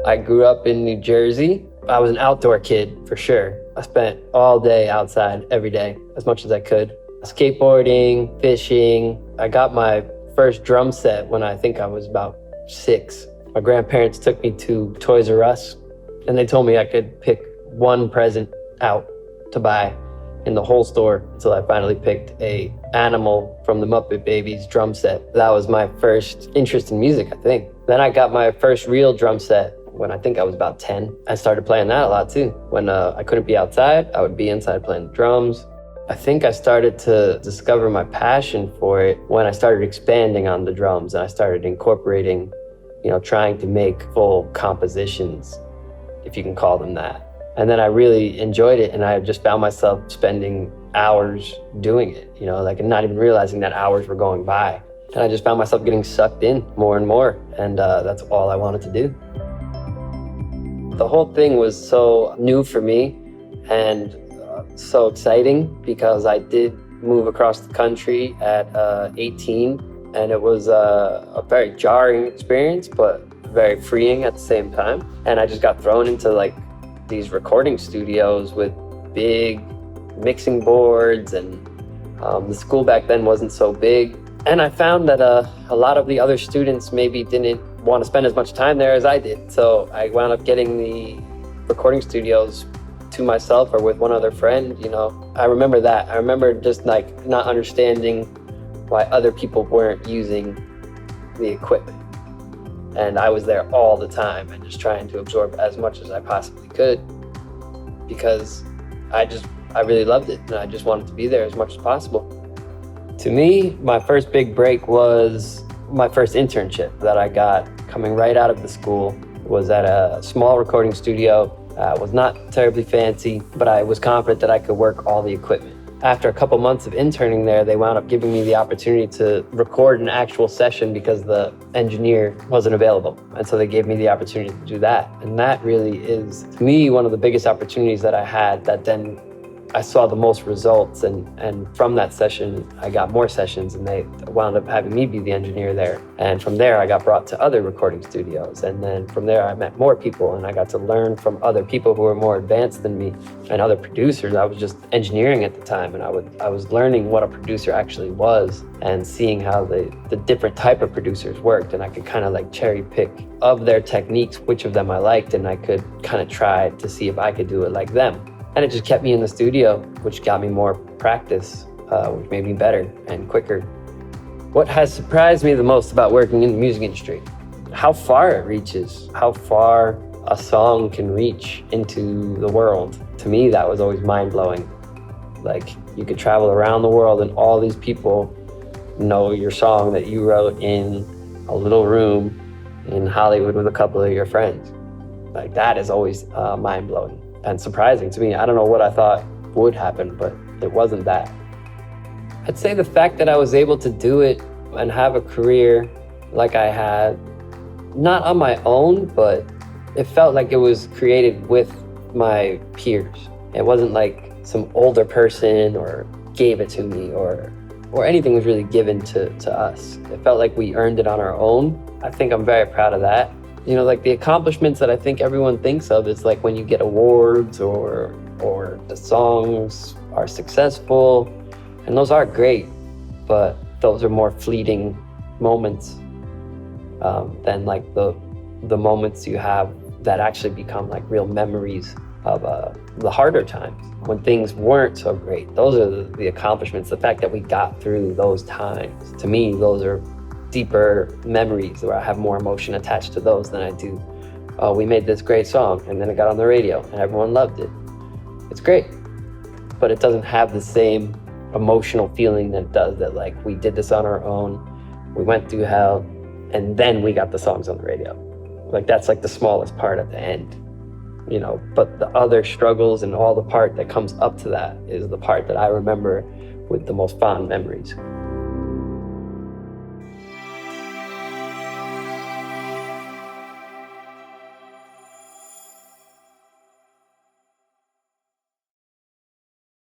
I grew up in New Jersey. I was an outdoor kid for sure. I spent all day outside every day, as much as I could. Skateboarding, fishing. I got my first drum set when I think I was about 6. My grandparents took me to Toys R Us, and they told me I could pick one present out to buy in the whole store until I finally picked a Animal from the Muppet Babies drum set. That was my first interest in music, I think. Then I got my first real drum set when I think I was about 10. I started playing that a lot too. When I couldn't be outside, I would be inside playing drums. I think I started to discover my passion for it when I started expanding on the drums and I started incorporating, trying to make full compositions, if you can call them that. And then I really enjoyed it, and I just found myself spending hours doing it, and not even realizing that hours were going by. And I just found myself getting sucked in more and more, and that's all I wanted to do. The whole thing was so new for me and so exciting because I did move across the country at 18, and it was a very jarring experience, but very freeing at the same time. And I just got thrown into these recording studios with big mixing boards, and the school back then wasn't so big. And I found that a lot of the other students maybe didn't want to spend as much time there as I did. So I wound up getting the recording studios to myself or with one other friend, I remember that. I remember just not understanding why other people weren't using the equipment. And I was there all the time and just trying to absorb as much as I possibly could because I really loved it and I just wanted to be there as much as possible. To me, my first big break was my first internship that I got coming right out of the school. It was at a small recording studio. It was not terribly fancy, but I was confident that I could work all the equipment. After a couple months of interning there, they wound up giving me the opportunity to record an actual session because the engineer wasn't available. And so they gave me the opportunity to do that. And that really is, to me, one of the biggest opportunities that I had that then I saw the most results. And from that session, I got more sessions and they wound up having me be the engineer there. And from there, I got brought to other recording studios. And then from there, I met more people and I got to learn from other people who were more advanced than me and other producers. I was just engineering at the time and I was learning what a producer actually was and seeing how the different type of producers worked. And I could kind of cherry pick of their techniques, which of them I liked, and I could kind of try to see if I could do it like them. And it just kept me in the studio, which got me more practice, which made me better and quicker. What has surprised me the most about working in the music industry? How far it reaches, how far a song can reach into the world. To me, that was always mind-blowing. You could travel around the world and all these people know your song that you wrote in a little room in Hollywood with a couple of your friends. That is always mind-blowing and surprising to me. I don't know what I thought would happen, but it wasn't that. I'd say the fact that I was able to do it and have a career like I had, not on my own, but it felt like it was created with my peers. It wasn't like some older person or gave it to me or anything was really given to us. It felt like we earned it on our own. I think I'm very proud of that. The accomplishments that I think everyone thinks of is when you get awards or the songs are successful, and those are great, but those are more fleeting moments than the moments you have that actually become real memories of the harder times when things weren't so great. Those are the accomplishments, the fact that we got through those times. To me, those are deeper memories where I have more emotion attached to those than I do, oh, we made this great song and then it got on the radio and everyone loved it. It's great, but it doesn't have the same emotional feeling that it does that we did this on our own, we went through hell, and then we got the songs on the radio. That's the smallest part at the end, but the other struggles and all the part that comes up to that is the part that I remember with the most fond memories.